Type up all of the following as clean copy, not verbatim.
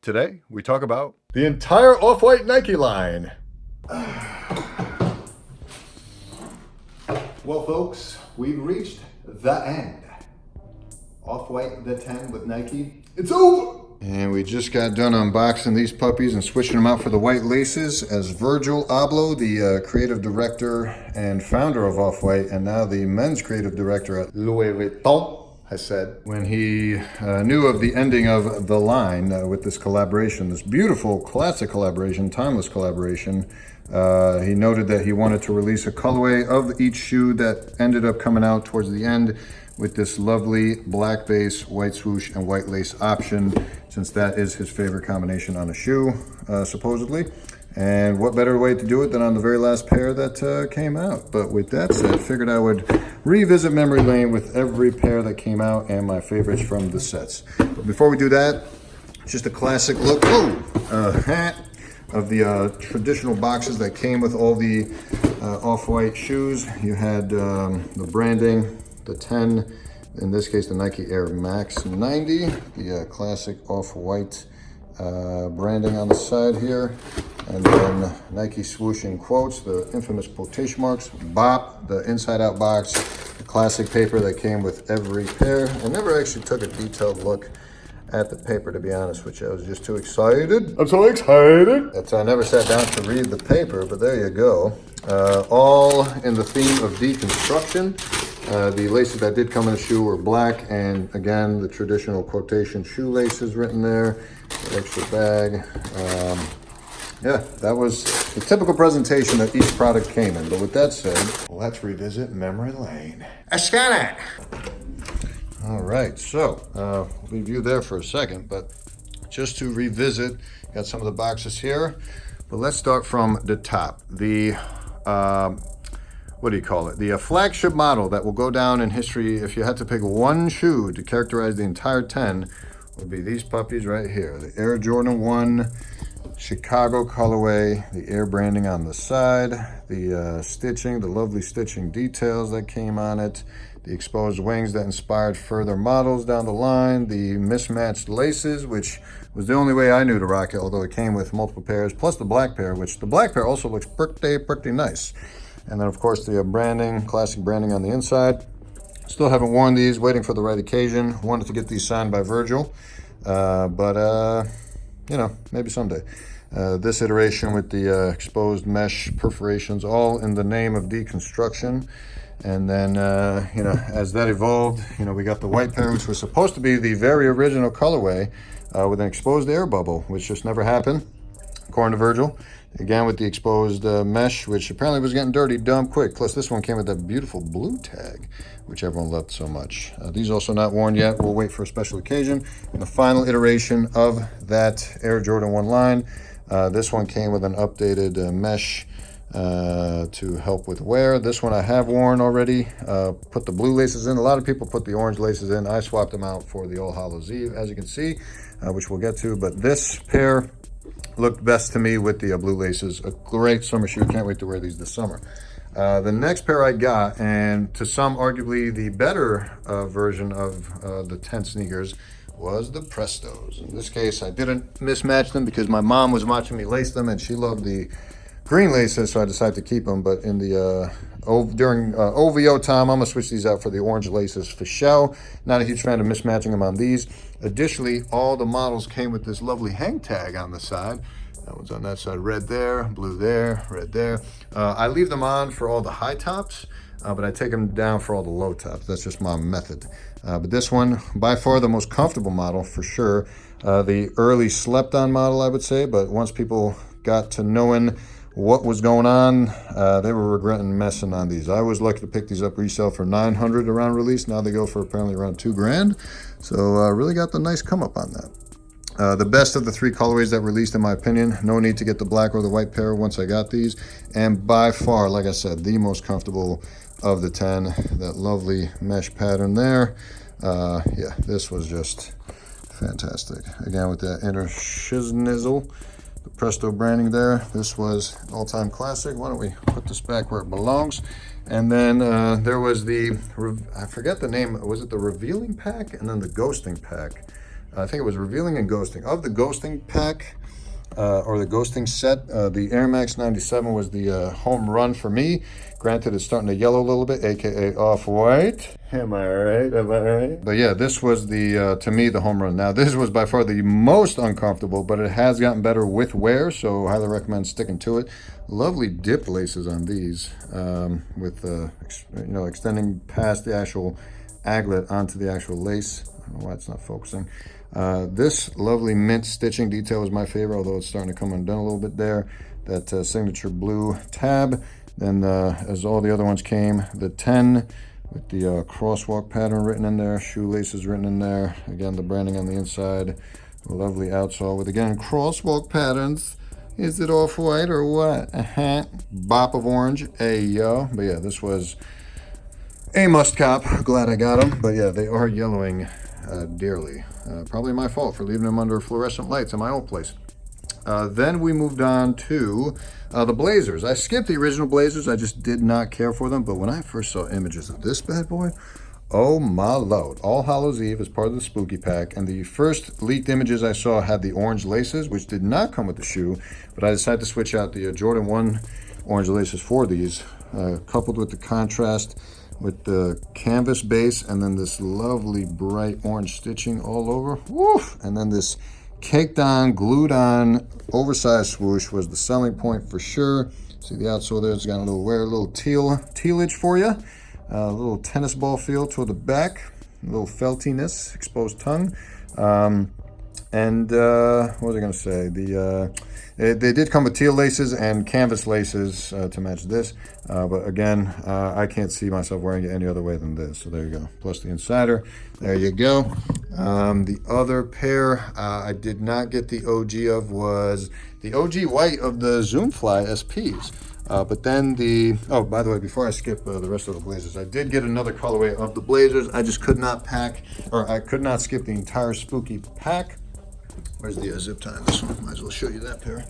Today, we talk about the entire Off-White Nike line. Well, folks, we've reached the end. Off-White, the 10 with Nike. It's over! And we just got done unboxing these puppies and switching them out for the white laces as Virgil Abloh, the creative director and founder of Off-White, and now the men's creative director at Louis Vuitton has said, when he knew of the ending of the line with this collaboration, this beautiful classic collaboration, timeless collaboration, he noted that he wanted to release a colorway of each shoe that ended up coming out towards the end with this lovely black base, white swoosh, and white lace option, since that is his favorite combination on a shoe, supposedly. And what better way to do it than on the very last pair that came out. But with that said, figured I would revisit memory lane with every pair that came out and my favorites from the sets. But before we do that, just a classic look of the traditional boxes that came with all the Off-White shoes. You had the branding, the 10, in this case the Nike Air Max 90, the classic Off-White branding on the side here, and then Nike swoosh in quotes, the infamous quotation marks, BOP, the inside out box, the classic paper that came with every pair. I never actually took a detailed look at the paper, to be honest with you. I was just too excited. I'm so excited! That's I never sat down to read the paper, but there you go. All in the theme of deconstruction. The laces that did come in the shoe were black, and again, the traditional quotation shoelaces written there, the extra bag. Yeah, that was the typical presentation that each product came in. But with that said, Let's revisit memory lane. I scan it. All right, so we'll leave you there for a second, but just to revisit, got some of the boxes here, but let's start from the top. The what do you call it? The flagship model that will go down in history. If you had to pick one shoe to characterize the entire 10, would be these puppies right here. The Air Jordan 1 Chicago colorway, the Air branding on the side, the stitching, the lovely stitching details that came on it, the exposed wings that inspired further models down the line, the mismatched laces, which was the only way I knew to rock it, although it came with multiple pairs, plus the black pair, which the black pair also looks pretty nice. And then, of course, the branding, classic branding on the inside. Still haven't worn these, waiting for the right occasion. Wanted to get these signed by Virgil, but you know, maybe someday. This iteration with the exposed mesh perforations, all in the name of deconstruction. And then, you know, as that evolved, you know, we got the white pair, which was supposed to be the very original colorway with an exposed air bubble, which just never happened, according to Virgil. Again, with the exposed mesh, which apparently was getting dirty dumb quick. Plus, this one came with that beautiful blue tag, which everyone loved so much. These also not worn yet. We'll wait for a special occasion. And the final iteration of that Air Jordan 1 line. This one came with an updated mesh to help with wear. This one I have worn already. Put the blue laces in. A lot of people put the orange laces in. I swapped them out for the All Hallows Eve, as you can see, which we'll get to. But this pair looked best to me with the blue laces. A great summer shoe. Can't wait to wear these this summer. The next pair I got, and to some arguably the better version of the 10 sneakers, was the Prestos. In this case, I didn't mismatch them because my mom was watching me lace them and she loved the green laces, so I decided to keep them. But in the during OVO time, I'm gonna switch these out for the orange laces for show. Not a huge fan of mismatching them on these. Additionally, all the models came with this lovely hang tag on the side. That one's on that side, red there, blue there, red there. I leave them on for all the high tops, but I take them down for all the low tops. That's just my method. But this one, by far the most comfortable model for sure. The early slept on model, I would say, but once people got to knowing what was going on, they were regretting messing on these. I was lucky to pick these up resale for $900 around release. Now they go for apparently around $2 grand. So really got the nice come up on that. The best of the three colorways that released, in my opinion. No need to get the black or the white pair once I got these. And by far, like I said, the most comfortable of the 10. That lovely mesh pattern there. Yeah, this was just fantastic. Again, with that inner shiznizzle, the Presto branding there. This was an all-time classic. Why don't we put this back where it belongs? And then there was the, I forget the name, was it the revealing pack and then the ghosting pack? I think it was Revealing and Ghosting. Of the Ghosting pack, or the Ghosting set, the Air Max 97 was the home run for me. Granted, it's starting to yellow a little bit, aka off-white. Am I right? Am I right? But yeah, this was the, to me, the home run. Now, this was by far the most uncomfortable, but it has gotten better with wear, so highly recommend sticking to it. Lovely dip laces on these, with, extending past the actual aglet onto the actual lace. I don't know why it's not focusing. This lovely mint stitching detail is my favorite, although it's starting to come undone a little bit there. That signature blue tab. Then, as all the other ones came, the 10 with the crosswalk pattern written in there, shoelaces written in there. Again, the branding on the inside. A lovely outsole with, again, crosswalk patterns. Is it off-white or what? Bop of orange. Ayo. But yeah, this was a must cop. Glad I got them. But yeah, they are yellowing dearly. Probably my fault for leaving them under fluorescent lights in my old place. Then we moved on to the blazers. I skipped the original blazers. I just did not care for them. But when I first saw images of this bad boy, oh my lord. All Hallows Eve is part of the spooky pack. And the first leaked images I saw had the orange laces, which did not come with the shoe. But I decided to switch out the Jordan 1 orange laces for these, coupled with the contrast with the canvas base and then this lovely bright orange stitching all over. Woof! And then this caked on, glued on, oversized swoosh was the selling point for sure. See the outsole there, it's got a little wear, a little tealage for you. A little tennis ball feel toward the back, a little feltiness, exposed tongue. And what was I going to say? They did come with teal laces and canvas laces to match this. But again, I can't see myself wearing it any other way than this. So there you go. Plus the insider. There you go. The other pair I did not get the OG of was the OG white of the Zoomfly SPs. But then oh, by the way, before I skip the rest of the blazers, I did get another colorway of the blazers. I just could not I could not skip the entire spooky pack. Where's the zip tie on this one? Might as well show you that pair.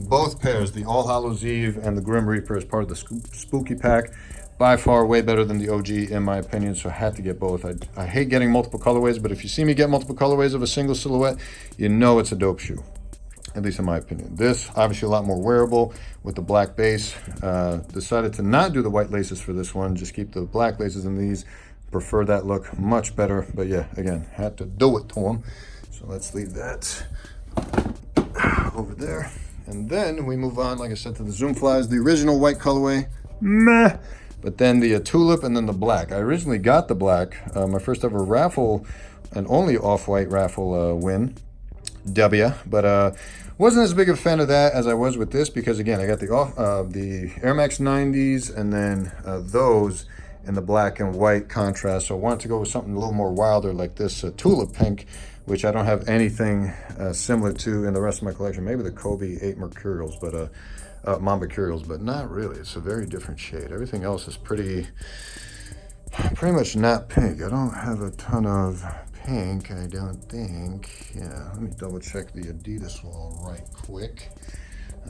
Both pairs, the All Hallows Eve and the Grim Reaper, as part of the spooky pack, by far way better than the OG in my opinion, so I had to get both. I hate getting multiple colorways, but if you see me get multiple colorways of a single silhouette, you know it's a dope shoe, at least in my opinion. This, obviously a lot more wearable with the black base. Decided to not do the white laces for this one, just keep the black laces in these. Prefer that look much better, but yeah, again, had to do it to them. So let's leave that over there. And then we move on, like I said, to the Zoomflies, the original white colorway, meh. But then the tulip and then the black. I originally got the black, my first ever raffle and only off-white raffle win, but wasn't as big a fan of that as I was with this, because again, I got the Air Max 90s and then those in the black and white contrast. So I wanted to go with something a little more wilder like this tulip pink, which I don't have anything similar to in the rest of my collection. Maybe the Kobe 8 Mercurials, but Mamba Curials, but not really. It's a very different shade. Everything else is pretty much not pink. I don't have a ton of pink, I don't think. Yeah, let me double check the Adidas wall right quick.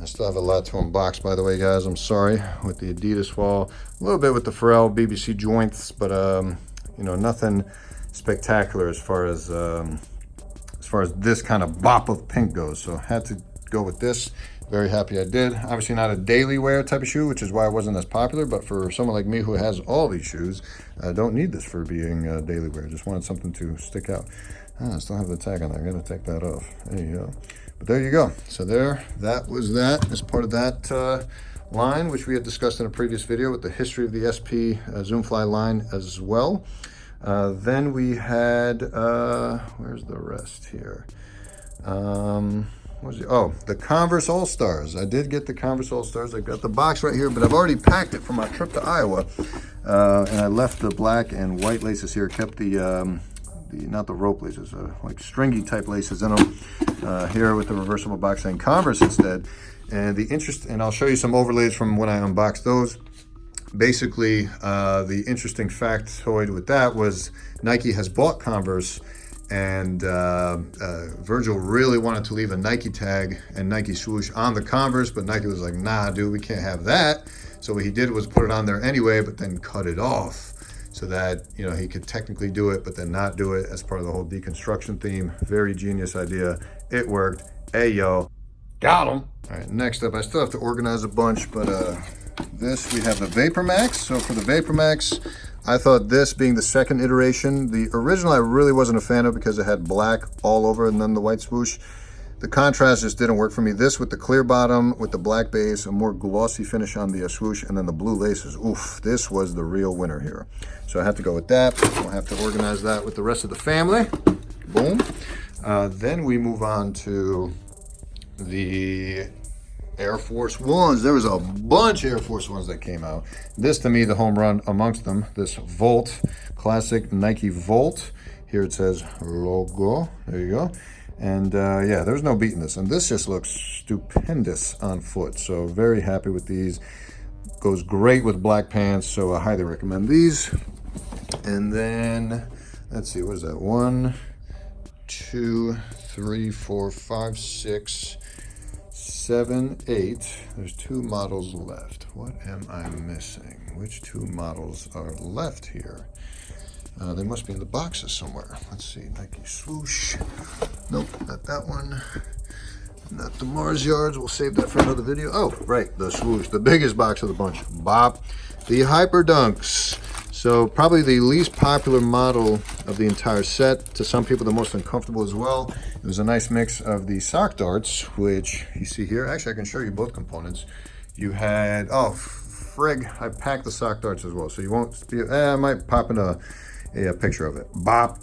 I still have a lot to unbox, by the way, guys. I'm sorry with the Adidas wall. A little bit with the Pharrell BBC joints, but nothing spectacular as far as this kind of bop of pink goes. So had to go with this. Very happy I did. Obviously not a daily wear type of shoe, which is why it wasn't as popular, but for someone like me who has all these shoes, I don't need this for being daily wear. Just wanted something to stick out. I still have the tag on there. I'm gonna take that off. There you go. But there you go. So that was that as part of that line, which we had discussed in a previous video with the history of the SP Zoomfly line as well. Then we had, where's the rest here? The Converse All-Stars. I did get the Converse All-Stars. I've got the box right here, but I've already packed it for my trip to Iowa. And I left the black and white laces here, kept the not the rope laces, like stringy type laces in them, here with the reversible box saying Converse instead. And and I'll show you some overlays from when I unboxed those. Basically, the interesting factoid with that was Nike has bought Converse, and Virgil really wanted to leave a Nike tag and Nike swoosh on the Converse, but Nike was like, nah, dude, we can't have that. So what he did was put it on there anyway, but then cut it off. so that, you know, he could technically do it, but then not do it as part of the whole deconstruction theme. Very genius idea. It worked. Hey, yo. Got him. All right, next up, I still have to organize a bunch, but this, we have the Vapor Max. So for the Vapor Max, I thought this being the second iteration, the original I really wasn't a fan of because it had black all over and then the white swoosh. The contrast just didn't work for me. This with the clear bottom, with the black base, a more glossy finish on the swoosh, and then the blue laces. Oof, this was the real winner here. So I have to go with that. We'll have to organize that with the rest of the family. Boom. Then we move on to the Air Force Ones. There was a bunch of Air Force Ones that came out. This, to me, the home run amongst them. This Volt, classic Nike Volt. Here it says logo. There you go. And yeah, there's no beating this. And this just looks stupendous on foot. So very happy with these. Goes great with black pants. So I highly recommend these. And then, let's see, what is that? 1, 2, 3, 4, 5, 6, 7, 8. There's 2 models left. What am I missing? Which 2 models are left here? They must be in the boxes somewhere. Let's see, Nike swoosh. Nope, not that one. Not the Mars Yards. We'll save that for another video. Oh, right, the swoosh, the biggest box of the bunch. Bop. The Hyper Dunks. So probably the least popular model of the entire set. To some people, the most uncomfortable as well. It was a nice mix of the sock darts, which you see here. Actually, I can show you both components. You had, oh, frig, I packed the sock darts as well. So you won't be, I might pop in a picture of it. Bop.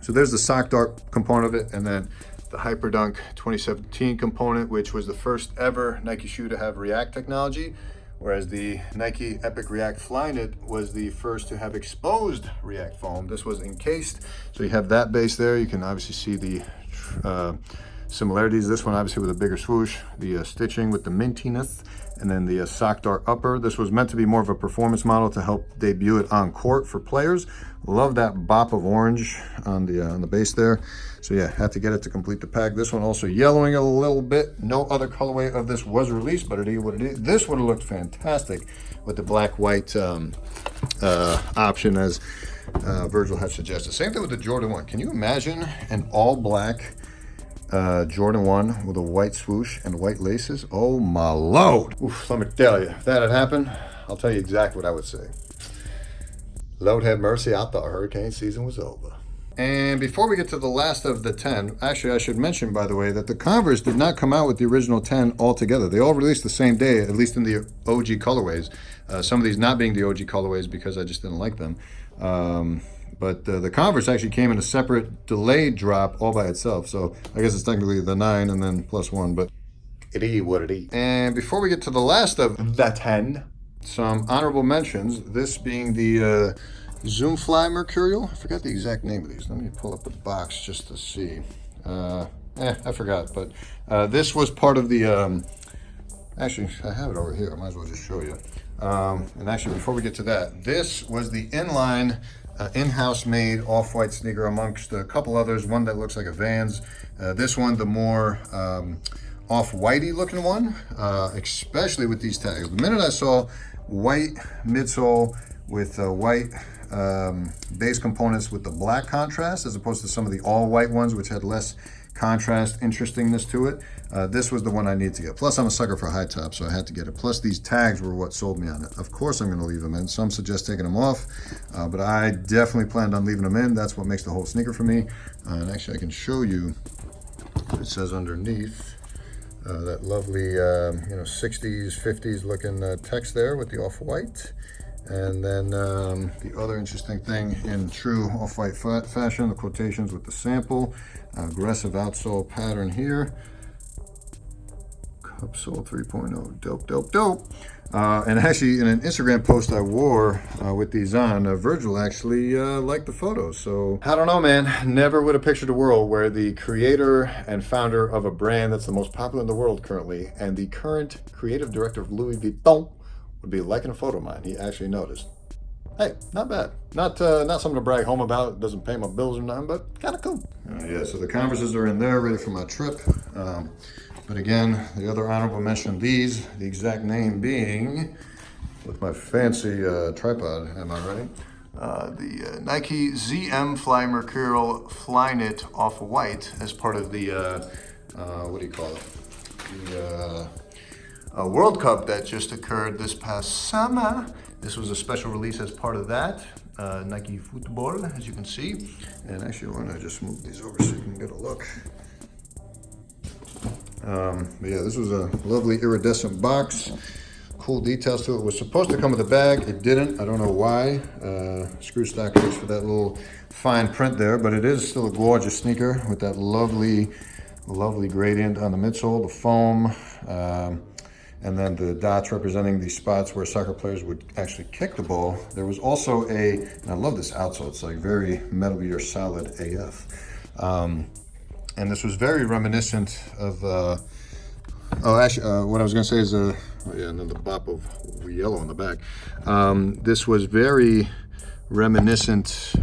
So there's the sock dart component of it, and then the Hyperdunk 2017 component, which was the first ever Nike shoe to have React technology, whereas the Nike Epic React Flyknit was the first to have exposed React foam. This was encased, so you have that base there. You can obviously see the similarities. This one obviously with a bigger swoosh, the stitching with the mintiness, and then the sock dart upper. This was meant to be more of a performance model to help debut it on court for players. Love that bop of orange on the base there. So yeah, had to get it to complete the pack. This one also yellowing a little bit. No other colorway of this was released, but it is what it is. This would have looked fantastic with the black-white option, as Virgil had suggested. Same thing with the Jordan 1. Can you imagine an all-black Jordan 1 with a white swoosh and white laces? Oh my Lord. Oof, let me tell you, if that had happened, I'll tell you exactly what I would say. Lord have mercy, I thought hurricane season was over. And before we get to the last of the 10, actually I should mention, by the way, that the Converse did not come out with the original 10 altogether. They all released the same day, at least in the OG colorways. Some of these not being the OG colorways because I just didn't like them. But the Converse actually came in a separate delayed drop all by itself. So I guess it's technically the 9 and then plus 1, but it is what it is. And before we get to the last of the 10, some honorable mentions, this being the Zoomfly Mercurial. I forgot the exact name of these. Let me pull up the box just to see. I forgot, but this was part of the, actually, I have it over here. I might as well just show you. And actually, before we get to that, this was the inline, in-house made off-white sneaker amongst a couple others. One that looks like a Vans. This one, the more off-whitey looking one, especially with these tags. The minute I saw white midsole with white base components with the black contrast, as opposed to some of the all-white ones, which had less contrast, interestingness to it, this was the one I need to get. Plus, I'm a sucker for high top, so I had to get it. Plus, these tags were what sold me on it. Of course, I'm going to leave them in. Some suggest taking them off, but I definitely planned on leaving them in. That's what makes the whole sneaker for me. And actually, I can show you what it says underneath. That lovely, 60s, 50s looking text there with the off-white. And then the other interesting thing in true off-white fashion, the quotations with the sample, aggressive outsole pattern here. Cupsole 3.0, dope, dope, dope. And actually, in an Instagram post I wore with these on, Virgil actually liked the photos. So I don't know, man. Never would have pictured a world where the creator and founder of a brand that's the most popular in the world currently, and the current creative director of Louis Vuitton, would be liking a photo of mine. He actually noticed. Hey, not bad. Not something to brag home about. It doesn't pay my bills or nothing, but kind of cool. Yeah, so the Converses are in there, ready for my trip. But again, the other honorable mention, these, the exact name being, with my fancy tripod, am I ready? the Nike ZM Fly Mercurial Flyknit Off-White as part of the, what do you call it? The World Cup that just occurred this past summer. This was a special release as part of that. Nike Football, as you can see. And actually, I want to just move these over so you can get a look. But yeah, this was a lovely iridescent box. Cool details to it. It was supposed to come with a bag. It didn't. I don't know why. Screw stock case for that little fine print there, but it is still a gorgeous sneaker with that lovely gradient on the midsole, the foam, and then the dots representing the spots where soccer players would actually kick the ball. There was also and I love this outsole. It's like very Metal Gear Solid AF. And this was very reminiscent of, what I was gonna say is, oh yeah, and then the bop of yellow on the back. This was very reminiscent,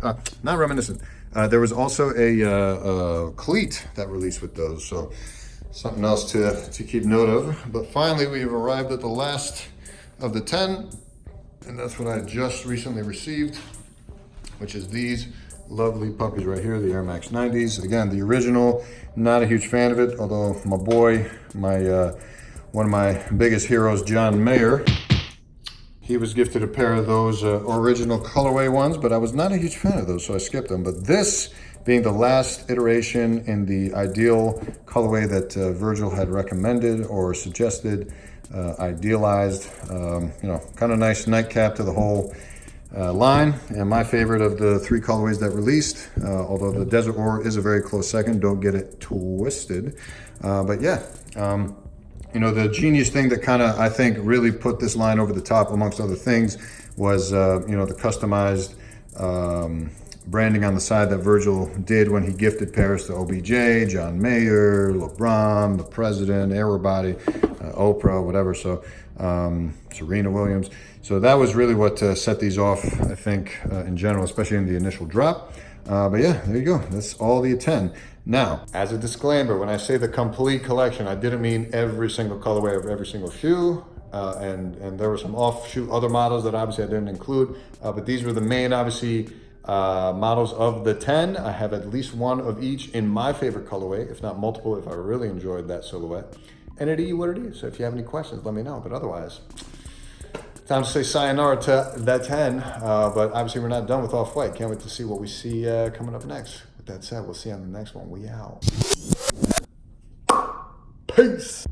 not reminiscent. There was also a cleat that released with those, so something else to keep note of. But finally, we have arrived at the last of the 10, and that's what I just recently received, which is these lovely puppies right here, the Air Max 90s. Again, the original, not a huge fan of it, although my boy, one of my biggest heroes, John Mayer, he was gifted a pair of those original colorway ones, but I was not a huge fan of those, so I skipped them. But this being the last iteration in the ideal colorway that Virgil had recommended or suggested, idealized, kind of nice nightcap to the whole line, and my favorite of the 3 colorways that released, although the Desert Ore is a very close second, don't get it twisted. But yeah, the genius thing that kind of, I think, really put this line over the top, amongst other things, was, the customized branding on the side that Virgil did when he gifted pairs to OBJ, John Mayer, LeBron, the President, Everybody, Oprah, whatever. So Serena Williams. So that was really what set these off, I think, in general, especially in the initial drop. But yeah, there you go. That's all the 10. Now, as a disclaimer, when I say the complete collection, I didn't mean every single colorway of every single shoe. And there were some offshoot other models that obviously I didn't include. But these were the main, obviously, models of the 10. I have at least one of each in my favorite colorway, if not multiple, if I really enjoyed that silhouette. And it is what it is. So if you have any questions, let me know. But otherwise, time to say sayonara to that 10. But obviously, we're not done with Off-White. Can't wait to see what we see coming up next. With that said, we'll see you on the next one. We out. Peace.